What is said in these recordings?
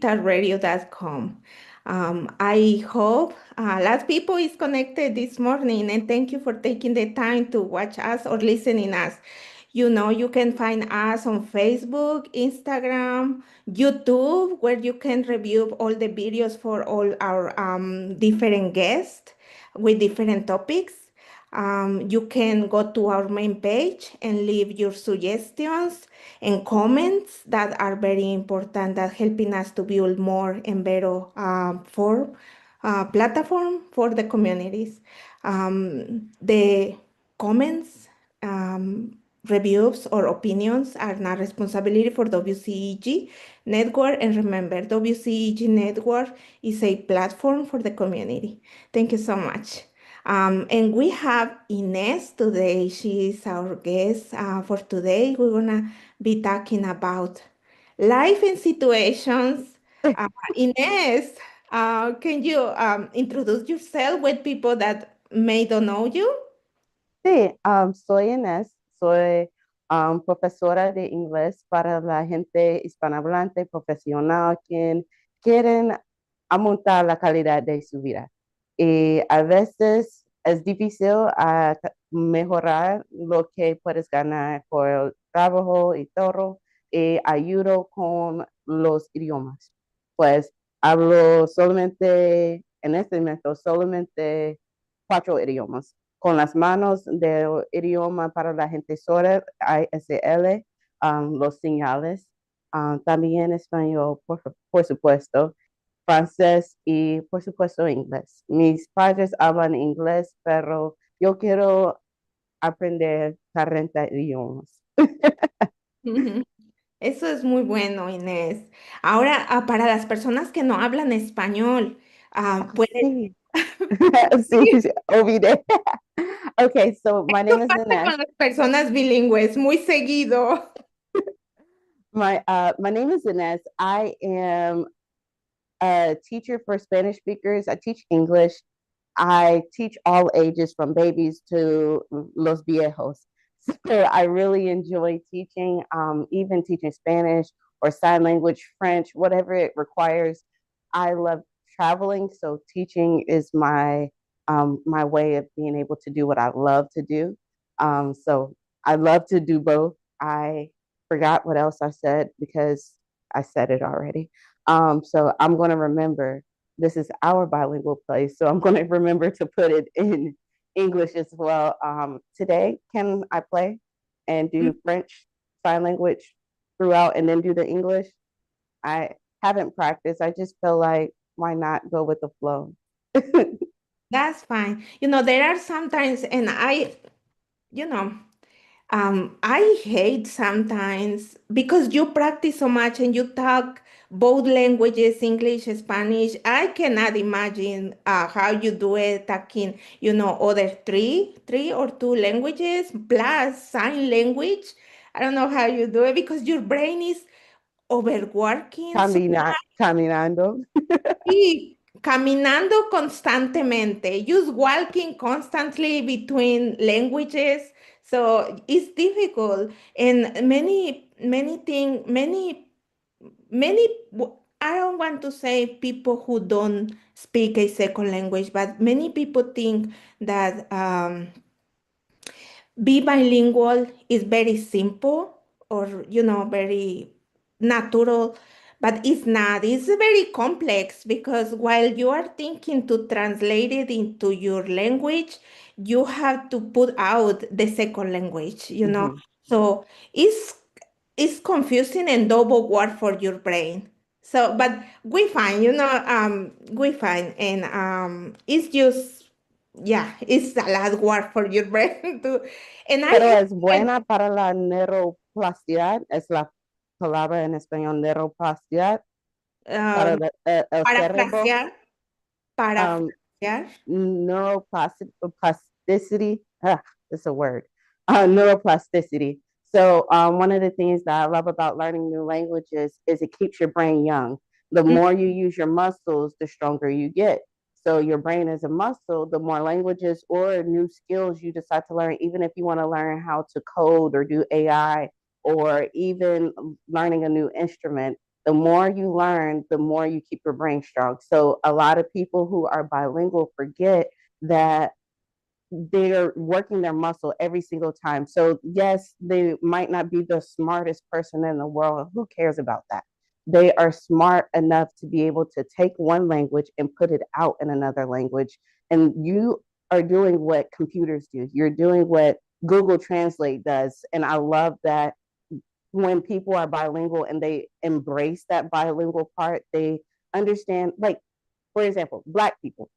radio.com. I hope a lot of people is connected this morning, and thank you for taking the time to watch us or listening us. You can find us on Facebook, Instagram, YouTube, where you can review all the videos for all our different guests with different topics. You can go to our main page and leave your suggestions and comments that are very important that helping us to build more and better for platform for the communities. The comments, reviews or opinions are not responsibility for WCEG Network. And remember, WCEG Network is a platform for the community. Thank you so much. And we have Ines today. She is our guest for today. We're gonna be talking about life and situations. Uh, Ines, can you introduce yourself with people that may don't know you? Sí, soy Inés, soy profesora de inglés para la gente hispanohablante profesional quien quieren aumentar la calidad de su vida. Y a veces es difícil mejorar lo que puedes ganar por el trabajo y todo, y ayudo con los idiomas. Pues hablo solamente, en este momento, solamente 4 idiomas con las manos del idioma para la gente sorda, ISL, los señales, también español, por supuesto, francés y por supuesto inglés. Mis padres hablan inglés, pero yo quiero aprender 40 idiomas. Ujú. Eso es muy bueno, Inés. Ahora, para las personas que no hablan español, pueden... Sí, sí, sí, olvidé. Okay, so my name is Inez. con las personas bilingües muy seguido. My name is Inez. I am a teacher for Spanish speakers. I teach English. I teach all ages from babies to los viejos. So I really enjoy teaching, even teaching Spanish or sign language, French, whatever it requires. I love traveling, so teaching is my way of being able to do what I love to do. So I love to do both. I forgot what else I said because I said it already. So I'm going to remember this is our bilingual place. So I'm going to remember to put it in English as well. Today, can I play and do French sign language throughout and then do the English? I haven't practiced. I just feel like why not go with the flow? That's fine. There are sometimes, and you know, I hate sometimes because you practice so much and you talk both languages, English, Spanish. I cannot imagine how you do it talking, other three or two languages plus sign language. I don't know how you do it because your brain is overworking so Caminando. y caminando constantemente, just walking constantly between languages. So it's difficult. And I don't want to say people who don't speak a second language, but many people think that be bilingual is very simple or very natural, but it's not. It's very complex because while you are thinking to translate it into your language, you have to put out the second language. Mhm. So it's confusing and double work for your brain. So but we find we find, and it's just, yeah, it's a lot work for your brain too. And I Pero have es buena para la neuroplasticidad, es la palabra en español neuroplasticidad, para um, el cerebro. parafrasear, Um, parafrasear. neuroplasticity. It's a word. Neuroplasticity. So one of the things that I love about learning new languages is it keeps your brain young. The Mm, more you use your muscles, the stronger you get. So your brain is a muscle. The more languages or new skills you decide to learn, even if you want to learn how to code or do AI, or even learning a new instrument, The more you learn, the more you keep your brain strong. So a lot of people who are bilingual forget that they're working their muscle every single time. So yes, they might not be the smartest person in the world. Who cares about that? They are smart enough to be able to take one language and put it out in another language. And you are doing what computers do. You're doing what Google Translate does. And I love that when people are bilingual and they embrace that bilingual part, they understand, like, for example, Black people,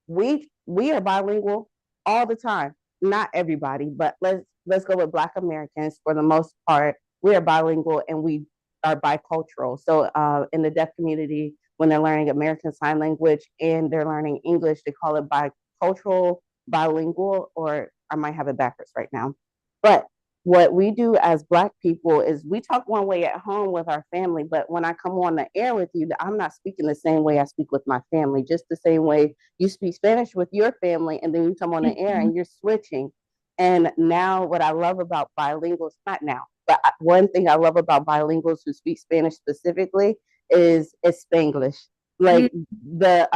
we are bilingual all the time. Not everybody, but let's go with Black Americans. For the most part, we are bilingual and we are bicultural. So in the deaf community, when they're learning American Sign Language and they're learning English, they call it bicultural, bilingual, or I might have it backwards right now. But what we do as Black people is we talk one way at home with our family, but when I come on the air with you, I'm not speaking the same way I speak with my family, just the same way you speak Spanish with your family, and then you come on the air Mhm. and you're switching. And now, what I love about bilinguals, not now, but one thing I love about bilinguals who speak Spanish specifically is Spanglish. Mm, Like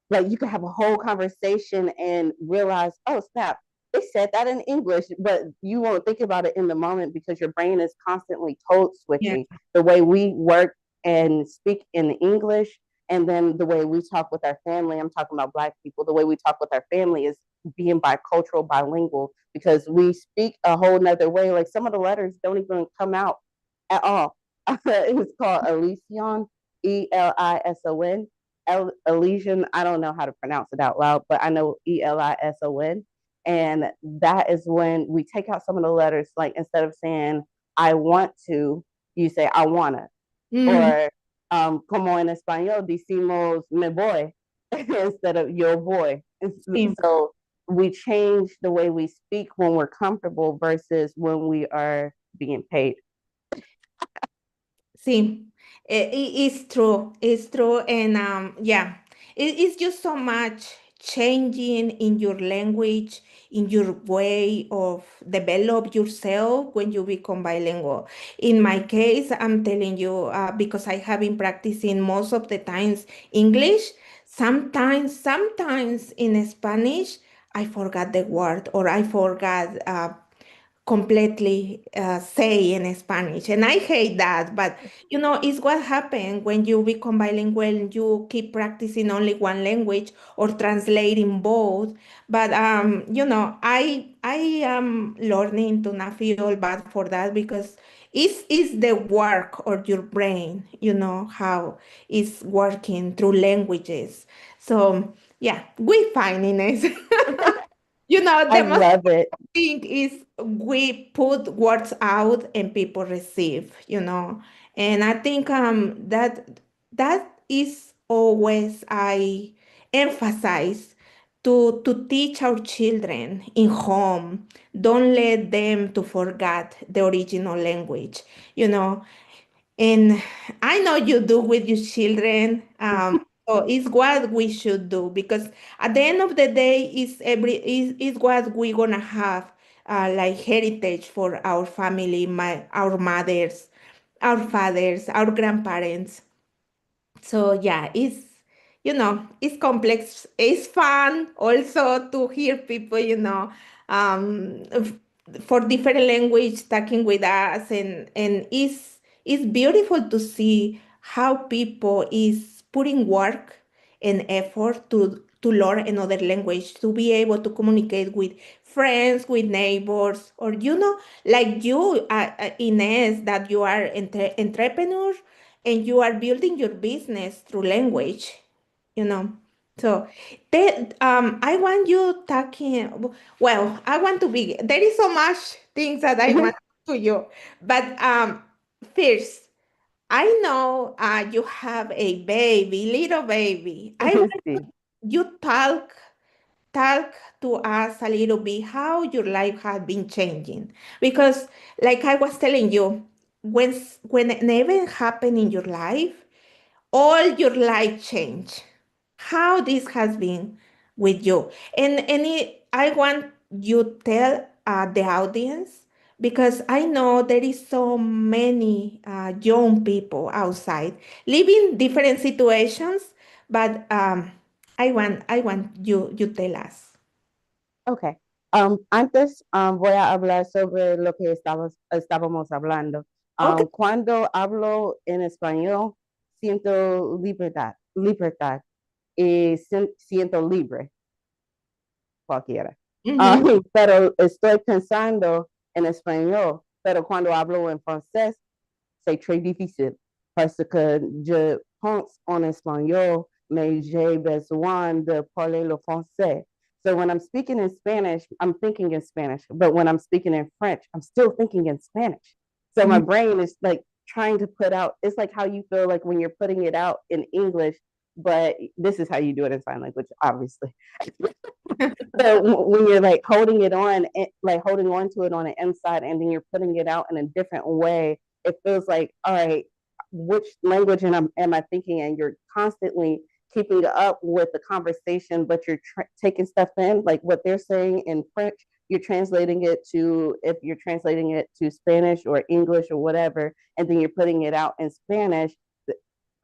like you can have a whole conversation and realize, oh snap, they said that in English, but you won't think about it in the moment because your brain is constantly code yeah. switching. The way we work and speak in English and then the way we talk with our family, I'm talking about Black people, the way we talk with our family is being bicultural, bilingual, because we speak a whole nother way. Like some of the letters don't even come out at all. It's called Elysion, Elison. Elysian, I don't know how to pronounce it out loud, but I know Elison. And that is when we take out some of the letters, like instead of saying I want to, you say I wanna. Mm, Or como en español decimos me voy instead of your boy. sí. So we change the way we speak when we're comfortable versus when we are being paid. Sí, it's true. It's true. And yeah, it's just so much changing in your language, in your way of develop yourself when you become bilingual. In my case, I'm telling you, because I have been practicing most of the times English, sometimes in Spanish, I forgot the word or I forgot completely say in Spanish. And I hate that, but it's what happens when you become bilingual and you keep practicing only one language or translating both. But I am learning to not feel bad for that because it's the work or your brain, how it's working through languages. So yeah, we find it. I The most love it. thing is we put words out and people receive. And I think that is always I emphasize to teach our children in home. Don't let them to forget the original language, you know. And I know you do with your children. So it's what we should do because at the end of the day, is what we're gonna have like heritage for our family, our mothers, our fathers, our grandparents. So yeah, it's complex. It's fun also to hear people, for different language talking with us, and it's beautiful to see how people is putting work and effort to learn another language, to be able to communicate with friends, with neighbors, or like you, Ines, that you are entrepreneur and you are building your business through language, you know. So I want you talking, well, I want to be, there is so much things that I want to you, but first, I know you have a baby, little baby. I want See. you talk to us a little bit how your life has been changing because like I was telling you, when an event happened in your life, all your life change. How this has been with you, and I want you tell the audience because I know there is so many young people outside living different situations, but I want you tell us. Okay. Antes voy a hablar sobre lo que estábamos hablando. Okay. Cuando hablo en español, siento libertad y siento libre, cualquiera. Mm-hmm. Pero estoy pensando en español, pero cuando hablo en francés, c'est très difficile parce que je pense en espagnol, mais j'ai besoin de parler le français. So when I'm speaking in Spanish, I'm thinking in Spanish. But when I'm speaking in French, I'm still thinking in Spanish. So my brain is like trying to put out, it's like how you feel like when you're putting it out in English, but this is how you do it in sign language, obviously. So when you're like holding it on, like holding on to it on the inside, and then you're putting it out in a different way, it feels like, all right, which language am I thinking? And you're constantly keeping up with the conversation, but you're taking stuff in, like what they're saying in French. You're translating it to, if you're translating it to Spanish or English or whatever, and then you're putting it out in Spanish,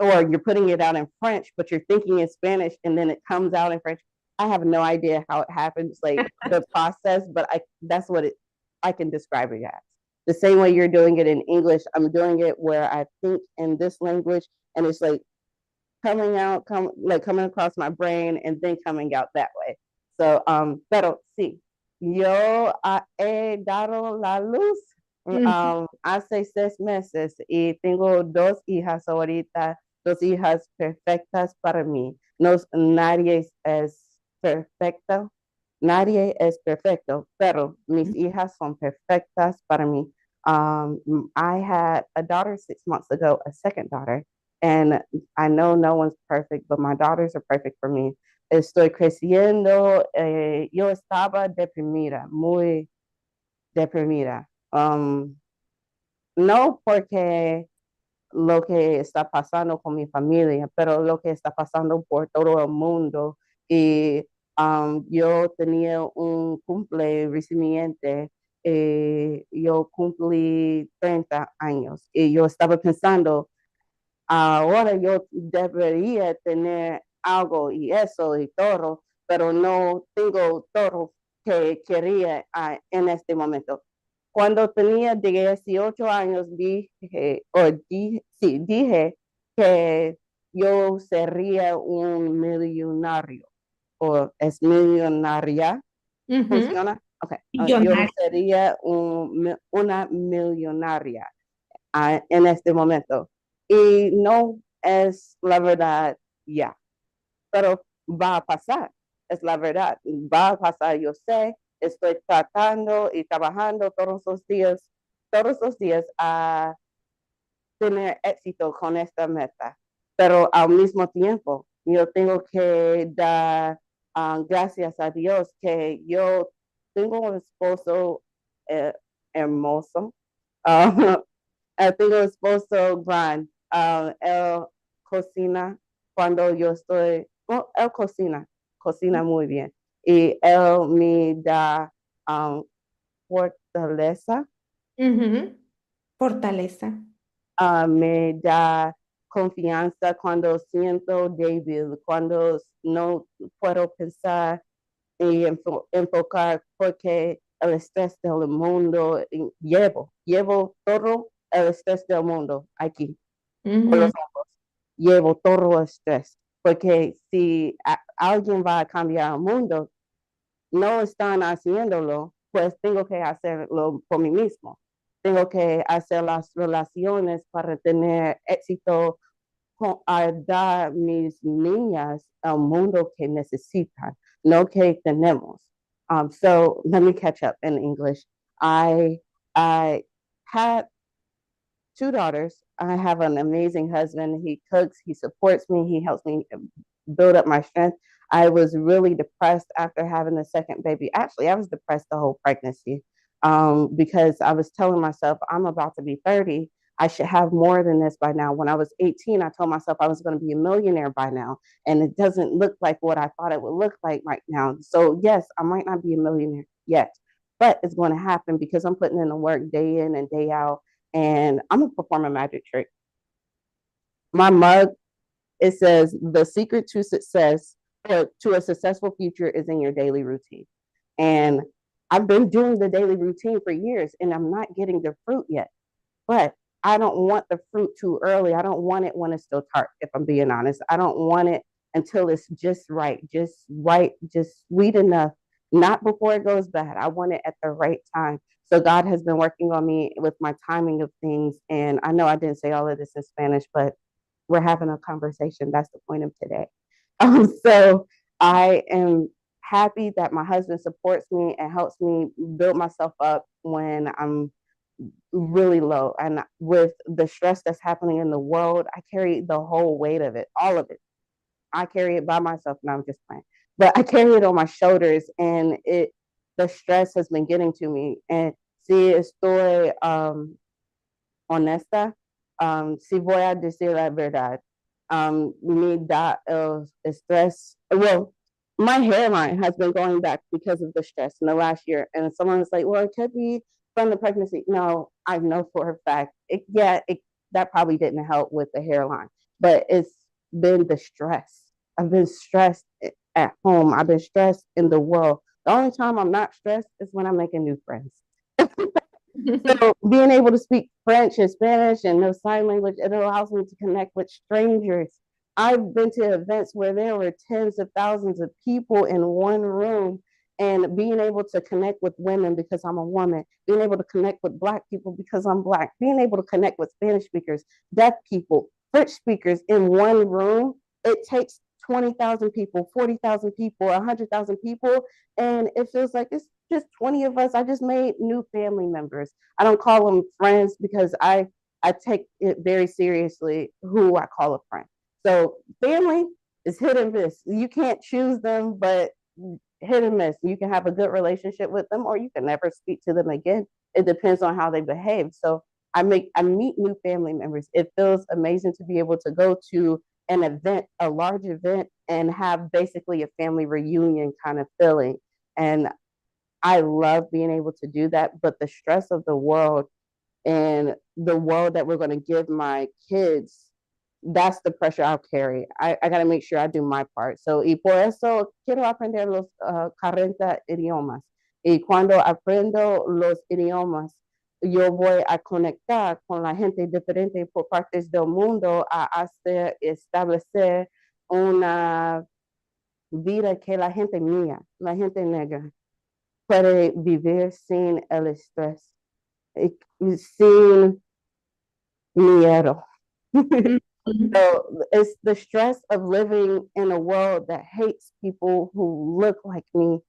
or you're putting it out in French, but you're thinking in Spanish, and then it comes out in French. I have no idea how it happens, like the process, but that's what I can describe it as. The same way you're doing it in English, I'm doing it where I think in this language, and it's like coming across my brain and then coming out that way. So, pero sí, yo he dado la luz hace 6 meses y tengo 2 hijas ahorita, 2 hijas perfectas para mí. No, nadie es perfecto, nadie es perfecto, pero mis hijas son perfectas para mí. I had a daughter 6 months ago, a second daughter, and I know no one's perfect, but my daughters are perfect for me. Estoy creciendo, yo estaba deprimida, muy deprimida. No porque lo que está pasando con mi familia, pero lo que está pasando por todo el mundo. Y yo tenía un cumple recientemente, yo cumplí 30 años y yo estaba pensando, ahora yo debería tener algo y eso y todo, pero no tengo todo que quería en este momento. Cuando tenía 18 años dije que yo sería un millonario o es millonaria. Mm-hmm. ¿Funciona? Ok. Yo Millonario. sería una millonaria en este momento. Y no es la verdad ya, pero va a pasar, es la verdad, va a pasar, yo sé, estoy tratando y trabajando todos los días a tener éxito con esta meta, pero al mismo tiempo yo tengo que dar gracias a Dios que yo tengo un esposo eh, hermoso. Uh, tengo un esposo gran. Él cocina cuando yo estoy, él cocina muy bien. Y él me da fortaleza, Mm-hmm. Fortaleza. me da confianza cuando siento débil, cuando no puedo pensar y enfocar porque el estrés del mundo, llevo todo el estrés del mundo aquí por Mm-hmm. los ojos, llevo todo el estrés, porque si alguien va a cambiar el mundo, no están haciéndolo, pues tengo que hacerlo por mí mismo. Tengo que hacer las relaciones para tener éxito a dar mis niñas al mundo que necesitan, no que tenemos. So let me catch up in English. I I had 2 daughters. I have an amazing husband. He cooks, he supports me, he helps me build up my strength. I was really depressed after having the second baby. Actually, I was depressed the whole pregnancy because I was telling myself, I'm about to be 30. I should have more than this by now. When I was 18, I told myself I was going to be a millionaire by now. And it doesn't look like what I thought it would look like right now. So, yes, I might not be a millionaire yet, but it's going to happen because I'm putting in the work day in and day out, and I'm going to perform a magic trick. My mug, it says the secret to success or to a successful future is in your daily routine. And I've been doing the daily routine for years and I'm not getting the fruit yet. But I don't want the fruit too early. I don't want it when it's still tart, if I'm being honest. I don't want it until it's just right, just sweet enough, not before it goes bad. I want it at the right time. So God has been working on me with my timing of things. And I know I didn't say all of this in Spanish, but we're having a conversation. That's the point of today. So I am happy that my husband supports me and helps me build myself up when I'm really low. And with the stress that's happening in the world, I carry the whole weight of it, all of it. I carry it by myself. Now I'm just playing, but I carry it on my shoulders, and the stress has been getting to me. And si estoy honesta, si voy a decir la verdad, me da el estrés. Well, my hairline has been going back because of the stress in the last year. And someone's like, well, it could be from the pregnancy. No, I know for a fact. That probably didn't help with the hairline, but it's been the stress. I've been stressed at home. I've been stressed in the world. The only time I'm not stressed is when I'm making new friends. So being able to speak French and Spanish and know sign language, it allows me to connect with strangers. I've been to events where there were tens of thousands of people in one room, and being able to connect with women because I'm a woman, being able to connect with Black people because I'm Black, being able to connect with Spanish speakers, deaf people, French speakers in one room, it takes 20,000 people, 40,000 people, 100,000 people, and it feels like it's just 20 of us. I just made new family members. I don't call them friends because I take it very seriously who I call a friend. So family is hit and miss. You can't choose them, but hit and miss. You can have a good relationship with them, or you can never speak to them again. It depends on how they behave. So I meet new family members. It feels amazing to be able to go to an event, a large event, and have basically a family reunion kind of feeling. And I love being able to do that. But the stress of the world and the world that we're going to give my kids, that's the pressure I'll carry. I got to make sure I do my part. So, y por eso quiero aprender los 40 idiomas. Y cuando aprendo los idiomas, yo voy a conectar con la gente diferente por partes del mundo a hacer, establecer una vida que la gente mía, la gente negra, puede vivir sin el estrés, sin miedo. So it's the stress of living in a world that hates people who look like me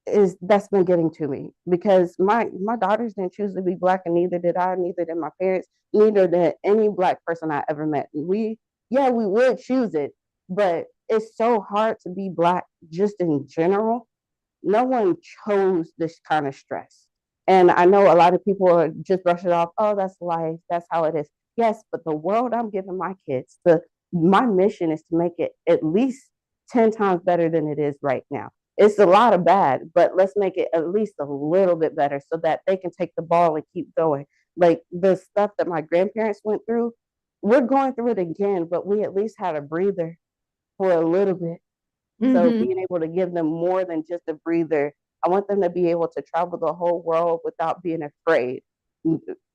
is that's been getting to me because my daughters didn't choose to be Black, and neither did I, neither did my parents, neither did any Black person I ever met. We would choose it, but it's so hard to be Black just in general. No one chose this kind of stress. And I know a lot of people are just brush it off. Oh, that's life. That's how it is. Yes, but the world I'm giving my kids, my mission is to make it at least 10 times better than it is right now. It's a lot of bad, but let's make it at least a little bit better so that they can take the ball and keep going. Like the stuff that my grandparents went through, we're going through it again, but we at least had a breather for a little bit. So Mhm. being able to give them more than just a breather, I want them to be able to travel the whole world without being afraid.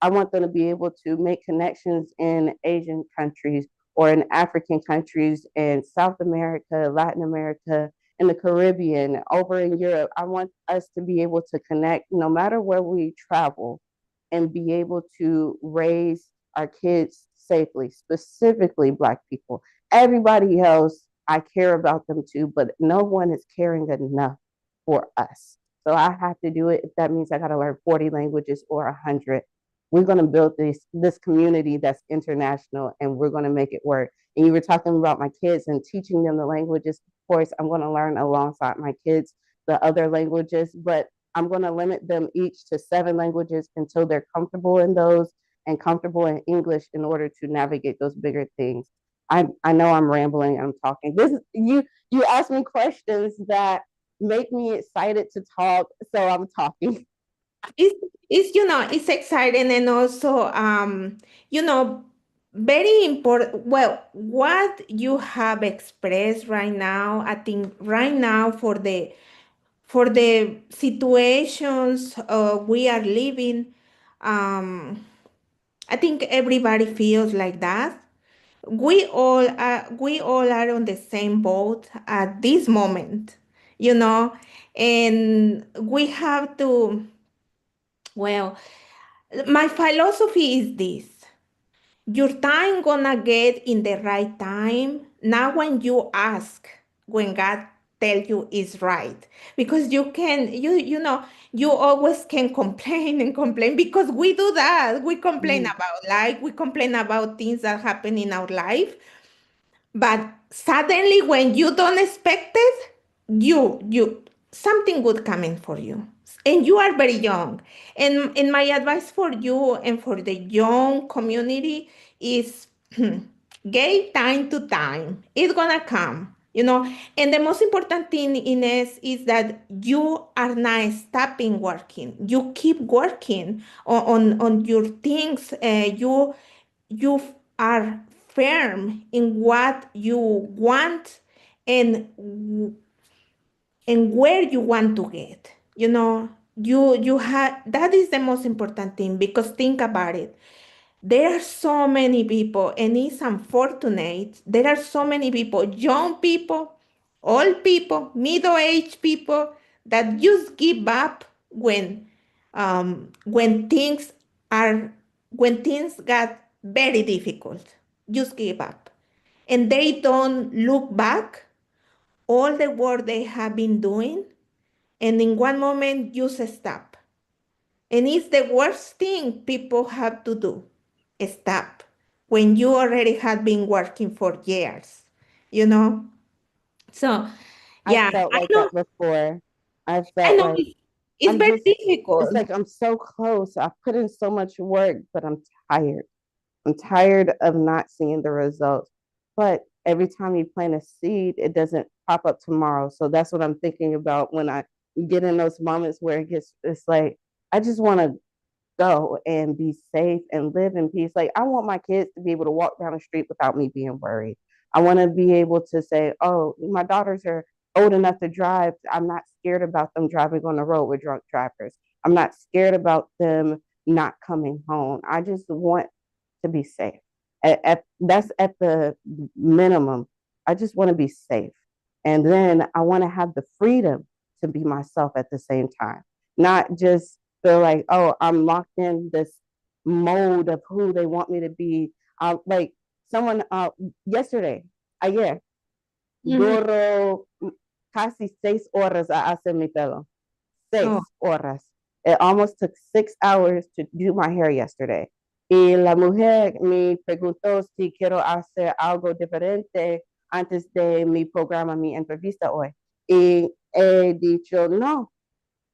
I want them to be able to make connections in Asian countries or in African countries, in South America, Latin America, in the Caribbean, over in Europe. I want us to be able to connect no matter where we travel and be able to raise our kids safely, specifically Black people. Everybody else, I care about them too, but no one is caring enough for us. So I have to do it. If that means I got to learn 40 languages or 100, we're going to build this community that's international, and we're going to make it work. And you were talking about my kids and teaching them the languages. Of course, I'm going to learn alongside my kids the other languages, but I'm going to limit them each to 7 languages until they're comfortable in those and comfortable in English in order to navigate those bigger things. I know I'm rambling. I'm talking. This you asked me questions that make me excited to talk, so I'm talking. It's exciting, and also you know very important. Well, what you have expressed right now, I think right now for the situations we are living, um I think everybody feels like that. We all are on the same boat at this moment, you know, and we have to, well, my philosophy is this: your time gonna get in the right time, not when you ask, when God tell you is right. Because you always can complain and complain, because we do that. We complain Mm. about life, we complain about things that happen in our life, but suddenly, when you don't expect it, you something good coming for you, and you are very young. And my advice for you and for the young community is give time to time. It's gonna come, you know. And the most important thing in this is that you are not stopping working. You keep working on your things. You are firm in what you want, and and where you want to get. You have, that is the most important thing, because think about it. There are so many people, and it's unfortunate. There are so many people, young people, old people, middle-aged people, that just give up when are when things got very difficult. Just give up, and they don't look back all the work they have been doing, and in one moment just stop. And it's the worst thing people have to do. Stop. When you already have been working for years, you know? So, I yeah, felt I like know, that before. I I felt know like it's I'm very just, it's difficult. like I'm so close. I put in so much work, but I'm tired. I'm tired of not seeing the results. But every time you plant a seed, it doesn't pop up tomorrow. So that's what I'm thinking about when I get in those moments where it's like, I just want to go and be safe and live in peace. Like, I want my kids to be able to walk down the street without me being worried. I want to be able to say, oh, my daughters are old enough to drive. I'm not scared about them driving on the road with drunk drivers. I'm not scared about them not coming home. I just want to be safe. That's at the minimum. I just want to be safe. And then I want to have the freedom to be myself at the same time, not just feel like, oh, I'm locked in this mode of who they want me to be. Like someone yesterday, ayer, Mhm. duro casi 6 horas a hacer mi pelo. Oh, 6 horas. It almost took 6 hours to do my hair yesterday. Y la mujer me preguntó si quiero hacer algo diferente antes de mi programa, mi entrevista hoy. Y he dicho, no,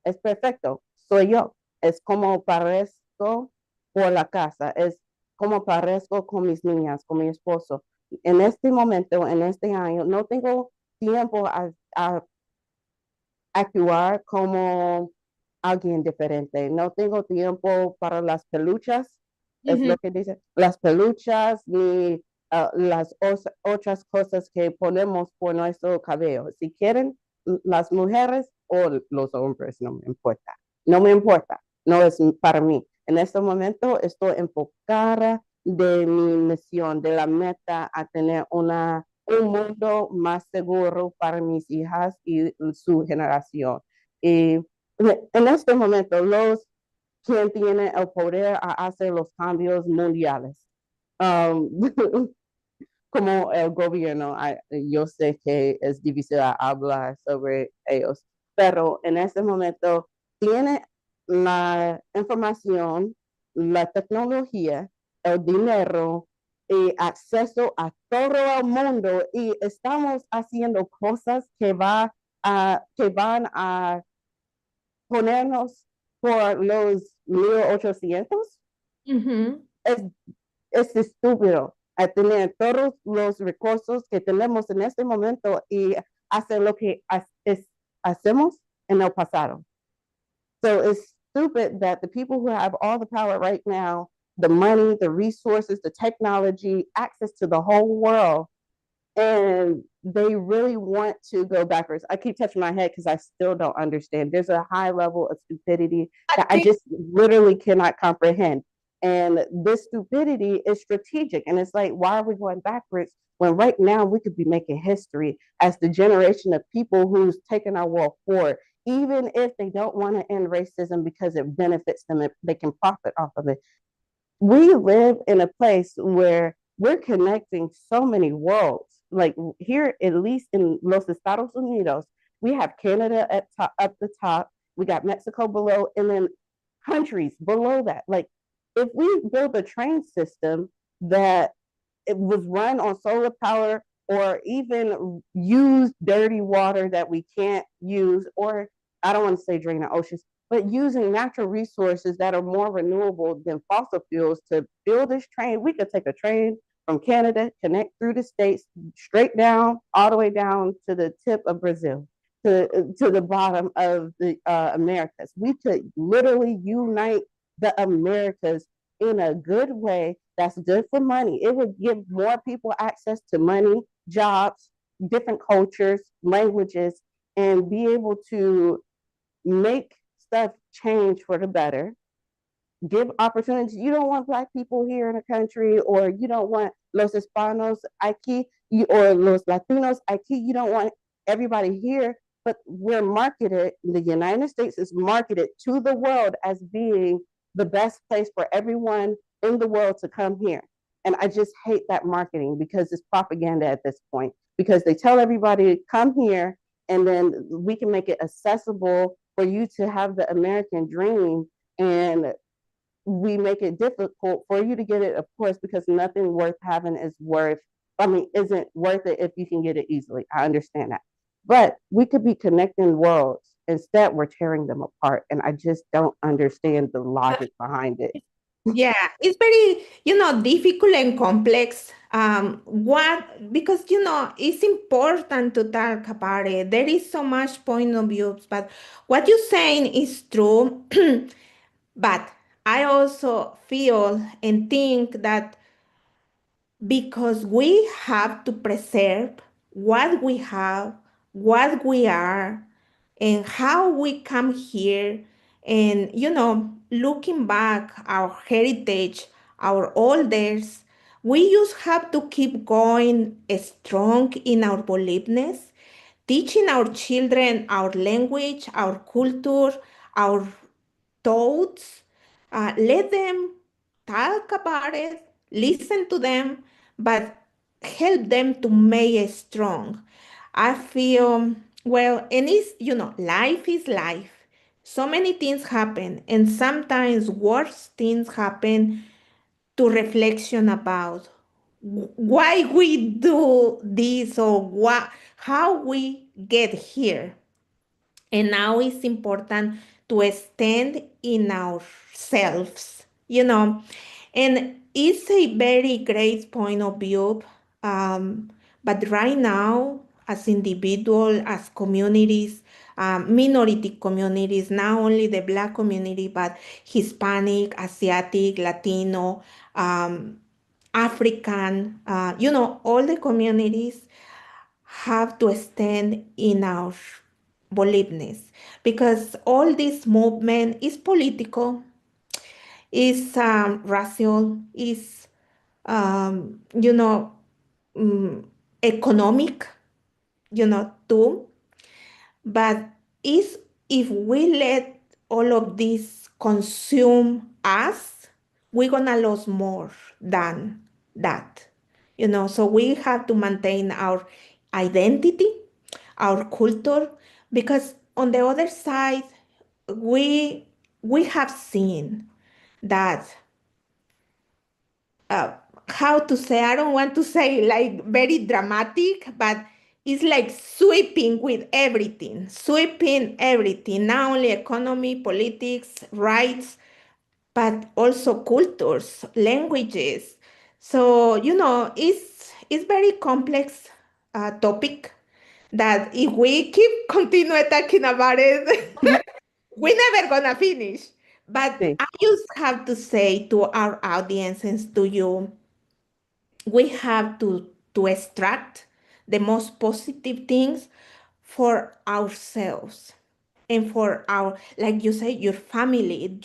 es perfecto, soy yo. Es como parezco por la casa, es como parezco con mis niñas, con mi esposo. En este momento, en este año, no tengo tiempo a actuar como alguien diferente. No tengo tiempo para las peluchas, es mhm, lo que dice, las peluchas ni las otras cosas que ponemos por nuestro cabello. Si quieren, las mujeres o los hombres, no me importa. No me importa, no es para mí. En este momento estoy enfocada de mi misión, de la meta a tener un mundo más seguro para mis hijas y su generación. Y en este momento, los quien tiene el poder a hacer los cambios mundiales. Um, como el gobierno, yo sé que es difícil hablar sobre ellos, pero en este momento tiene la información, la tecnología, el dinero y acceso a todo el mundo y estamos haciendo cosas que van a ponernos por los 1800. mhm. Es es estúpido a tener todos los recursos que tenemos en este momento y hacer lo que es hacemos en el pasado. So it's stupid that the people who have all the power right now, the money, the resources, the technology, access to the whole world, and they really want to go backwards. I keep touching my head because I still don't understand. There's a high level of stupidity that I just literally cannot comprehend. And this stupidity is strategic. And it's like, why are we going backwards when right now we could be making history as the generation of people who's taken our world forward, even if they don't want to end racism because it benefits them, they can profit off of it. We live in a place where we're connecting so many worlds. Like here, at least in Los Estados Unidos, we have Canada up the top, we got Mexico below, and then countries below that. Like if we build a train system that it was run on solar power or even use dirty water that we can't use, or I don't want to say drain the oceans, but using natural resources that are more renewable than fossil fuels to build this train. We could take a train from Canada, connect through the states, straight down, all the way down to the tip of Brazil, to the bottom of the Americas. We could literally unite the Americas in a good way that's good for money. It would give more people access to money, jobs, different cultures, languages, and be able to make stuff change for the better. Give opportunities. You don't want Black people here in the country, or you don't want Los Hispanos aquí, or Los Latinos aquí. You don't want everybody here, but we're marketed, the United States is marketed to the world as being the best place for everyone in the world to come here. And I just hate that marketing because it's propaganda at this point, because they tell everybody, come here, and then we can make it accessible for you to have the American dream. And we make it difficult for you to get it, of course, because nothing worth having isn't worth it if you can get it easily. I understand that. But we could be connecting worlds. Instead, we're tearing them apart. And I just don't understand the logic behind it. Yeah, it's very, difficult and complex. Because, it's important to talk about it. There is so much point of views, but what you're saying is true. But I also feel and think that because we have to preserve what we have, what we are, and how we come here. And, looking back our heritage, our elders, we just have to keep going strong in our beliefness, teaching our children our language, our culture, our thoughts. Let them talk about it, listen to them, but help them to make it strong. I feel, well, and it's, life is life. So many things happen, and sometimes worse things happen to reflection about why we do this or how we get here. And now it's important to stand in ourselves, and it's a very great point of view. Um, but right now, as individual, as communities, minority communities, not only the Black community, but Hispanic, Asiatic, Latino, um, African, all the communities have to stand in our boldness, because all this movement is political, is racial, is um, you know mm, economic, too. But is if we let all of this consume us, we're gonna lose more than that. So we have to maintain our identity, our culture, because on the other side, we we have seen that, uh, how to say, I don't want to say like very dramatic, but it's like sweeping everything, not only economy, politics, rights, but also cultures, languages. So, it's very complex topic. that if we keep continue talking about it, we're never gonna finish. But Sí. I just have to say to our audience and to you, we have to extract the most positive things for ourselves and for our, like you say, your family,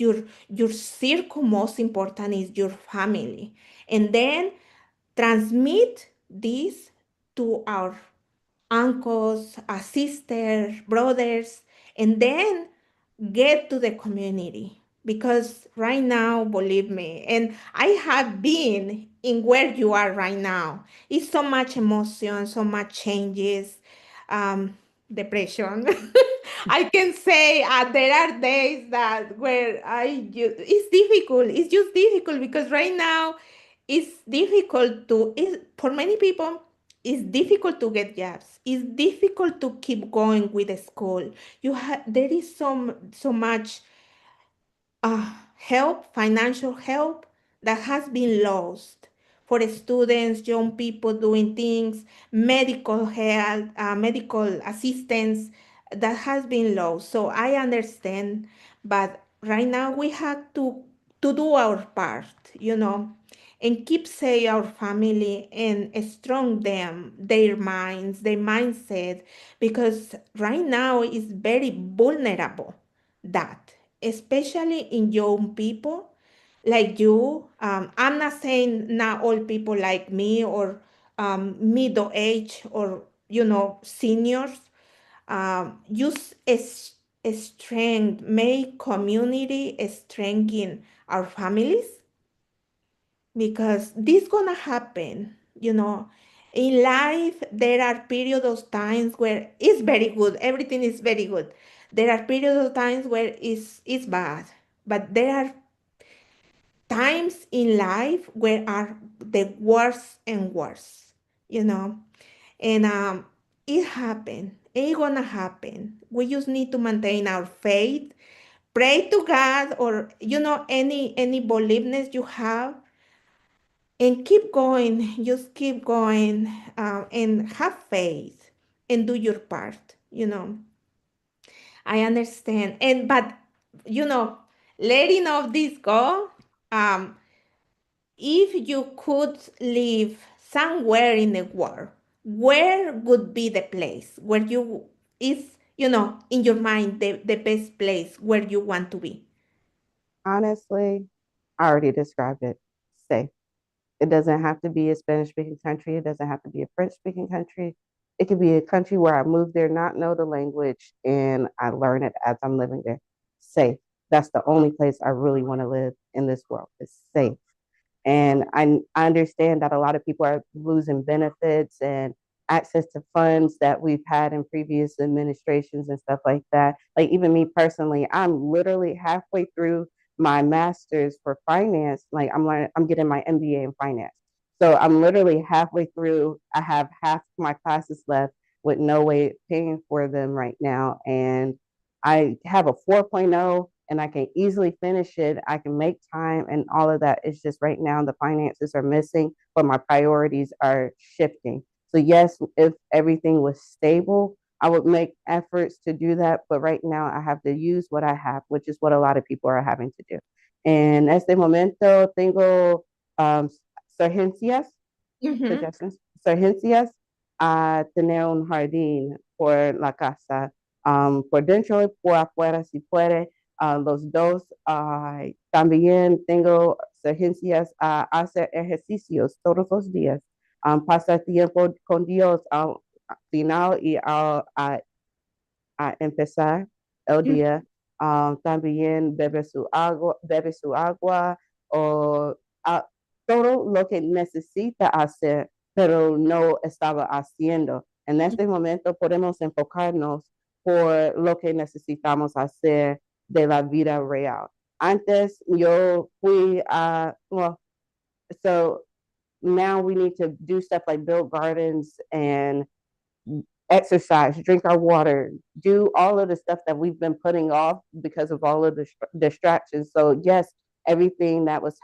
your circle. Most important is your family, and then transmit this to our uncles, sisters, brothers, and then get to the community. Because right now, believe me, and I have been in where you are right now, it's so much emotion, so much changes, depression. I can say there are days that where it's difficult. It's just difficult because right now it's difficult for many people. It's difficult to get jobs. It's difficult to keep going with the school. There is so much help, financial help that has been lost for the students, young people doing things, medical health, medical assistance that has been lost. So I understand, but right now we have to do our part, and keep say our family and strong them, their minds, their mindset, because right now is very vulnerable that, especially in young people like you. I'm not saying not all people like me or middle age or seniors. Use a strength, make community strengthen our families, because this gonna happen. In life there are periods of times where it's very good, everything is very good. There are periods of times where it's bad, but there are times in life where are the worst and worst you know and it happened, it gonna happen. We just need to maintain our faith, pray to God, or any beliefness you have, and keep going. Just keep going, and have faith and do your part. I understand, but you know letting all this go. If you could live somewhere in the world, where would be the place where you is in your mind the best place where you want to be? Honestly, I already described it. Safe. It doesn't have to be a Spanish speaking country. It doesn't have to be a French speaking country. It could be a country where I move there, not know the language, and I learn it as I'm living there. Safe. That's the only place I really want to live in this world. It's safe. And I understand that a lot of people are losing benefits and access to funds that we've had in previous administrations and stuff like that. Like even me personally, I'm literally halfway through my master's for finance. Like I'm getting my MBA in finance. So I'm literally halfway through. I have half my classes left with no way paying for them right now. And I have a 4.0 and I can easily finish it. I can make time and all of that. It's just right now the finances are missing, but my priorities are shifting. So, yes, if everything was stable, I would make efforts to do that. But right now, I have to use what I have, which is what a lot of people are having to do. En este momento tengo um, surgencias, Mm-hmm. suggestions, surgencias a tener un jardín por la casa, por dentro y por afuera si puede. Los dos. También tengo sugerencias a hacer ejercicios todos los días, pasar tiempo con Dios al final y a empezar el día. También bebe su agua o uh, todo lo que necesita hacer, pero no estaba haciendo. En este momento podemos enfocarnos por lo que necesitamos hacer de la vida real. Antes yo fui well, so now we need to do stuff like build gardens and exercise, drink our water, do all of the stuff that we've been putting off because of all of the distractions. So yes, everything that's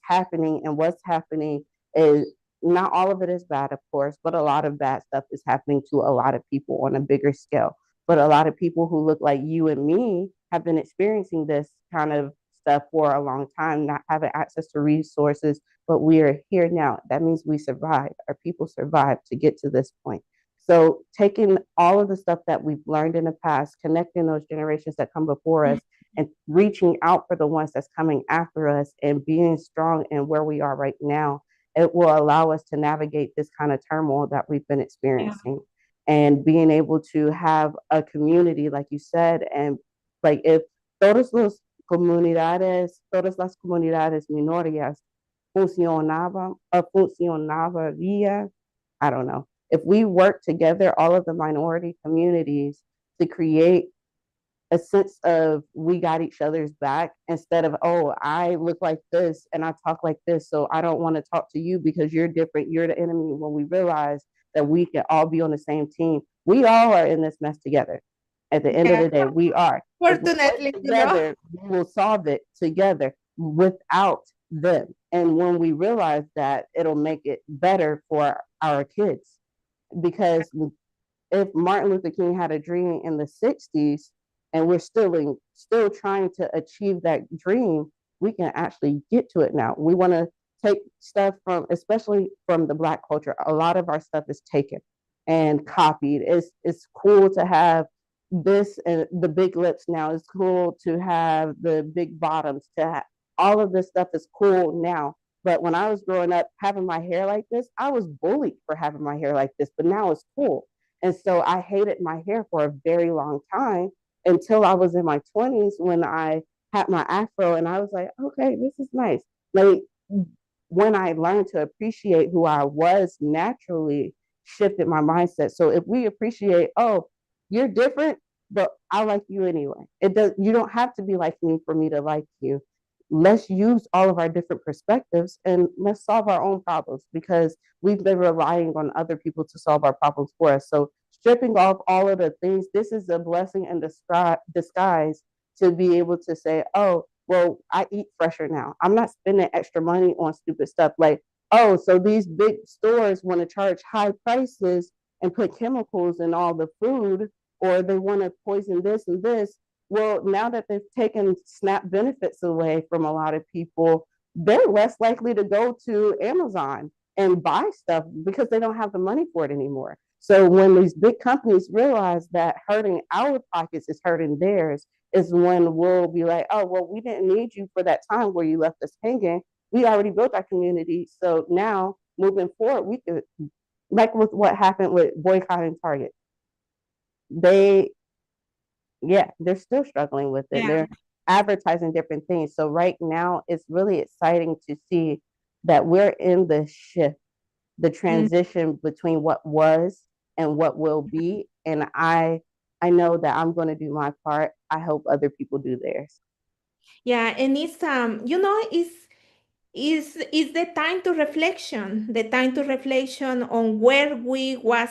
happening and what's happening is not all of it is bad, of course, but a lot of bad stuff is happening to a lot of people on a bigger scale. But a lot of people who look like you and me have been experiencing this kind of stuff for a long time, not having access to resources, but we are here now. That means we survived. Our people survived to get to this point. So taking all of the stuff that we've learned in the past, connecting those generations that come before us, and reaching out for the ones that's coming after us, and being strong in where we are right now, it will allow us to navigate this kind of turmoil that we've been Yeah. experiencing, and being able to have a community, like you said, and like if todas las comunidades minorias funcionaría, I don't know. If we work together, all of the minority communities, to create a sense of we got each other's back, instead of, oh, I look like this and I talk like this, so I don't want to talk to you because you're different, you're the enemy. When we realize that we can all be on the same team, we all are in this mess together. At the end of Yeah, the day, we are. If we work fortunately, together, we will solve it together without them. And when we realize that, it'll make it better for our kids. Because if Martin Luther King had a dream in the 60s, and we're still trying to achieve that dream, we can actually get to it now. We want to take stuff from, especially from the Black culture. A lot of our stuff is taken and copied. It's cool to have this and the big lips now. It's cool to have the big bottoms. All of this stuff is cool now. But when I was growing up, having my hair like this, I was bullied for having my hair like this. But now it's cool. And so I hated my hair for a very long time, until I was in my 20s, when I had my afro and I was like, okay, this is nice. Like, when I learned to appreciate who I was naturally, shifted my mindset. So if we appreciate, oh, you're different, but I like you anyway. You don't have to be like me for me to like you. Let's use all of our different perspectives and let's solve our own problems, because we've been relying on other people to solve our problems for us. So stripping off all of the things, this is a blessing in disguise, to be able to say, oh, well, I eat fresher now. I'm not spending extra money on stupid stuff. Like, oh, so these big stores want to charge high prices and put chemicals in all the food, or they want to poison this and this. Well, now that they've taken SNAP benefits away from a lot of people, they're less likely to go to Amazon and buy stuff because they don't have the money for it anymore. So when these big companies realize that hurting our pockets is hurting theirs, is when we'll be like, oh, well, we didn't need you for that time where you left us hanging. We already built our community. So now moving forward, we could, like with what happened with boycotting Target. They, yeah, they're still struggling with it. yeah. They're advertising different things. So right now, it's really exciting to see that we're in the shift, the Mm. transition between what was and what will be. And I know that I'm going to do my part. I hope other people do theirs. Yeah, and it's is the time to reflection on where we was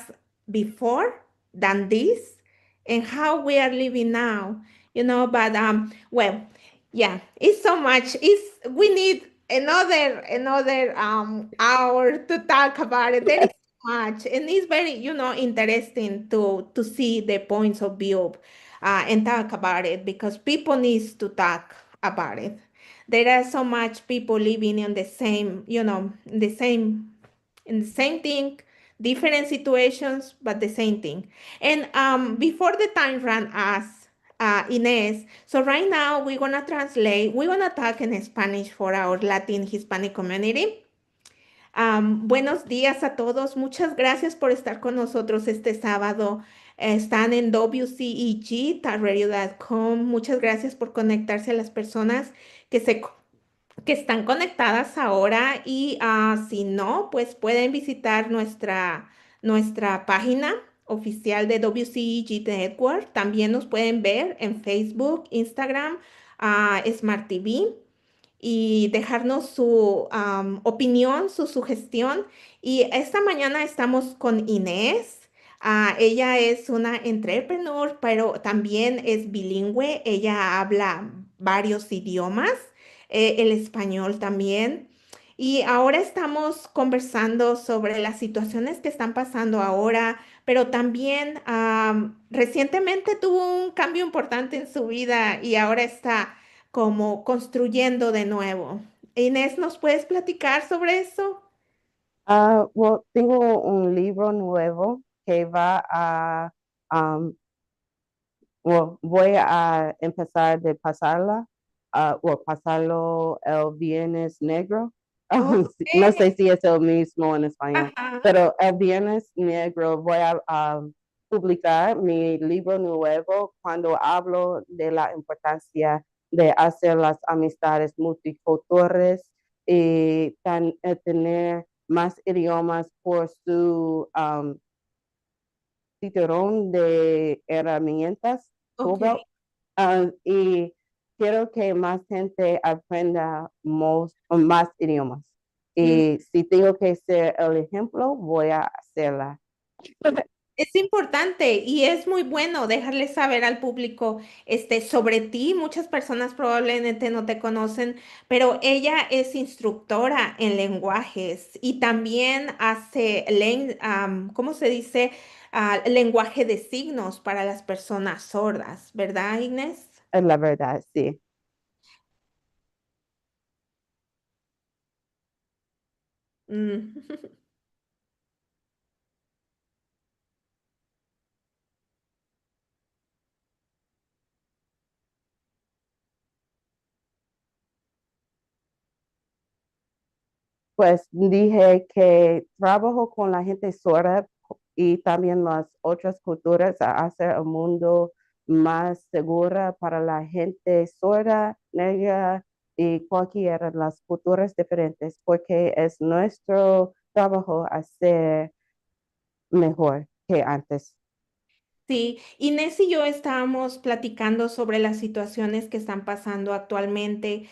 before than this, and how we are living now, but well, yeah, it's so much. It's We need another hour to talk about it. There is so much, and it's very, interesting to see the points of view, and talk about it, because people needs to talk about it. There are so much people living in the same, in the same thing, different situations, but the same thing. And before the time ran us, Inez, so right now we're gonna talk in Spanish for our Latin Hispanic community. Buenos días a todos. Muchas gracias por estar con nosotros este sábado. Están en WCEG, talkradio.com. Muchas gracias por conectarse a las personas que que están conectadas ahora, y si no, pues pueden visitar nuestra página oficial de WCEG Network. También nos pueden ver en Facebook, Instagram, Smart TV, y dejarnos su opinión, su sugestión. Y esta mañana estamos con Inés. Ella es una entrepreneur, pero también es bilingüe. Ella habla varios idiomas, el español también. Y ahora estamos conversando sobre las situaciones que están pasando ahora, pero también recientemente tuvo un cambio importante en su vida y ahora está como construyendo de nuevo. Inés, ¿nos puedes platicar sobre eso? Well, tengo un libro nuevo que va a, um, well, voy a empezar de pasarla, o pasarlo el Viernes Negro. Ok, No sé si es el mismo en español, ajá, pero el Viernes Negro voy a publicar mi libro nuevo cuando hablo de la importancia de hacer las amistades multiculturales y tener más idiomas por su cinturón de herramientas, ok. tool. Y quiero que más gente aprenda más idiomas. Mm. Y si tengo que ser el ejemplo, voy a hacerla. Es importante y es muy bueno dejarle saber al público sobre ti. Muchas personas probablemente no te conocen, pero ella es instructora en lenguajes y también hace, ¿cómo se dice? Lenguaje de signos para las personas sordas, ¿verdad, Inés? Es la verdad, sí. Mm. Pues dije que trabajo con la gente sorda y también las otras culturas a hacer el mundo más segura para la gente sorda, negra y cualquiera de las culturas diferentes, porque es nuestro trabajo hacer mejor que antes. Sí, Inés y yo estábamos platicando sobre las situaciones que están pasando actualmente,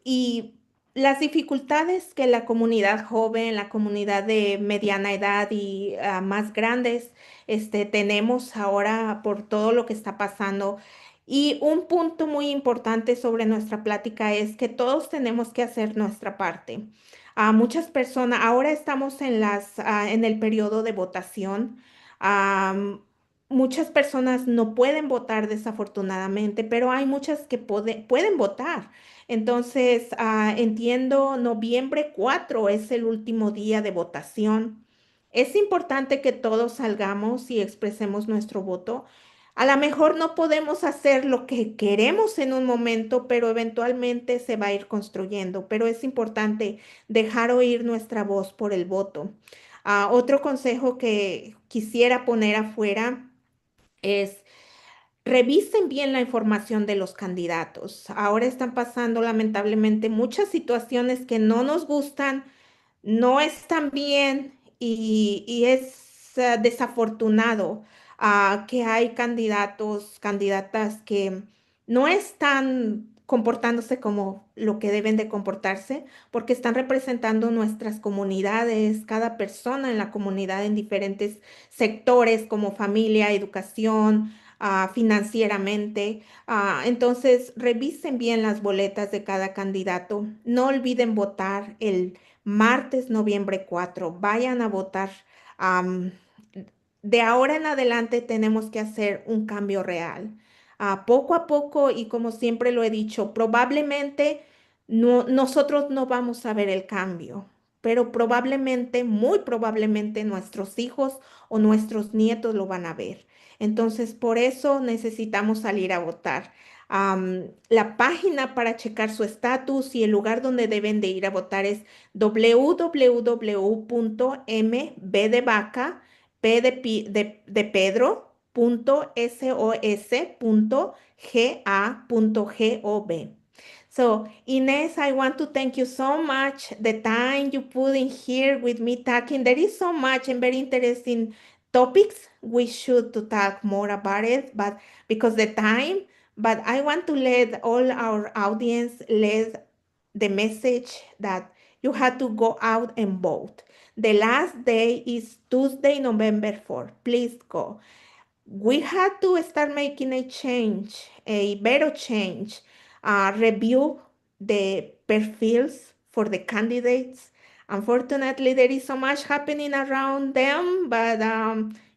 y las dificultades que la comunidad joven, la comunidad de mediana edad y más grandes, tenemos ahora por todo lo que está pasando. Y un punto muy importante sobre nuestra plática es que todos tenemos que hacer nuestra parte. Muchas personas, ahora estamos en el periodo de votación. Muchas personas no pueden votar desafortunadamente, pero hay muchas que pueden votar. Entonces, entiendo, noviembre 4 es el último día de votación. Es importante que todos salgamos y expresemos nuestro voto. A lo mejor no podemos hacer lo que queremos en un momento, pero eventualmente se va a ir construyendo. Pero es importante dejar oír nuestra voz por el voto. Otro consejo que quisiera poner afuera es revisen bien la información de los candidatos. Ahora están pasando lamentablemente muchas situaciones que no nos gustan, no están bien y es desafortunado que hay candidatos, candidatas que no están comportándose como lo que deben de comportarse porque están representando nuestras comunidades, cada persona en la comunidad en diferentes sectores como familia, educación, financieramente. Entonces, revisen bien las boletas de cada candidato. No olviden votar el martes, noviembre 4. Vayan a votar. Am, de ahora en adelante tenemos que hacer un cambio real. Poco a poco y como siempre lo he dicho, probablemente nosotros no vamos a ver el cambio, pero probablemente, muy probablemente nuestros hijos o nuestros nietos lo van a ver. Entonces, por eso necesitamos salir a votar. La página para checar su estatus y el lugar donde deben de ir a votar es www.mb de vaca, p de Pedro, .sos.ga.gov. So, Inés, I want to thank you so much. The time you put in here with me talking, there is so much and very interesting topics. We should to talk more about it, but because the time, but I want to let all our audience let the message that you had to go out and vote. The last day is Tuesday, November 4th. Please go. We had to start making a change, a better change, review the profiles for the candidates. Unfortunately, there is so much happening around them, but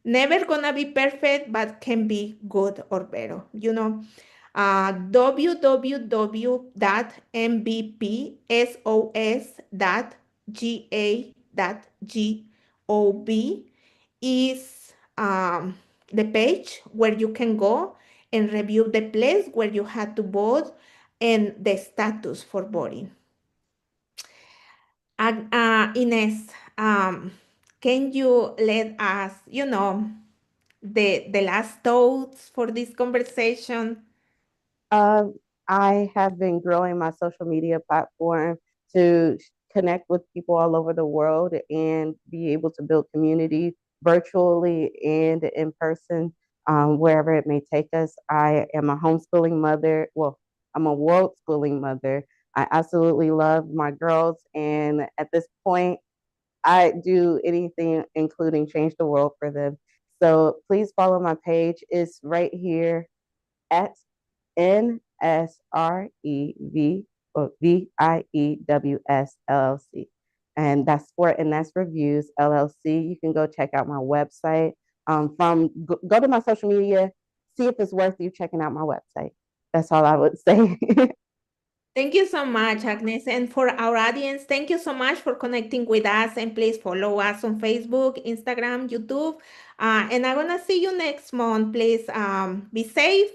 never gonna be perfect, but can be good or better. www.mbpsos.ga.gov is the page where you can go and review the place where you had to vote and the status for voting. Ines, can you let us, the last thoughts for this conversation? Um, I have been growing my social media platform to connect with people all over the world and be able to build community virtually and in person, wherever it may take us. I am a homeschooling mother. Well, I'm a world schooling mother. I absolutely love my girls. And at this point, I do anything, including change the world for them. So please follow my page. It's right here at NSREV or VIEWS LLC. And that's for Enesse Reviews LLC. You can go check out my website. Go to my social media, see if it's worth you checking out my website. That's all I would say. Thank you so much, Agnes. And for our audience, thank you so much for connecting with us. And please follow us on Facebook, Instagram, YouTube. And I'm going to see you next month. Please be safe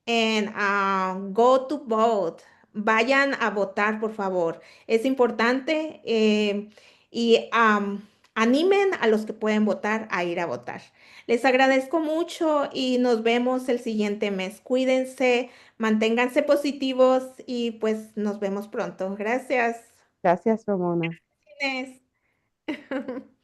and go to vote. Vayan a votar, por favor. Es importante y animen a los que pueden votar a ir a votar. Les agradezco mucho y nos vemos el siguiente mes. Cuídense. Manténganse positivos y pues nos vemos pronto. Gracias, Gracias, Ramona. Inés.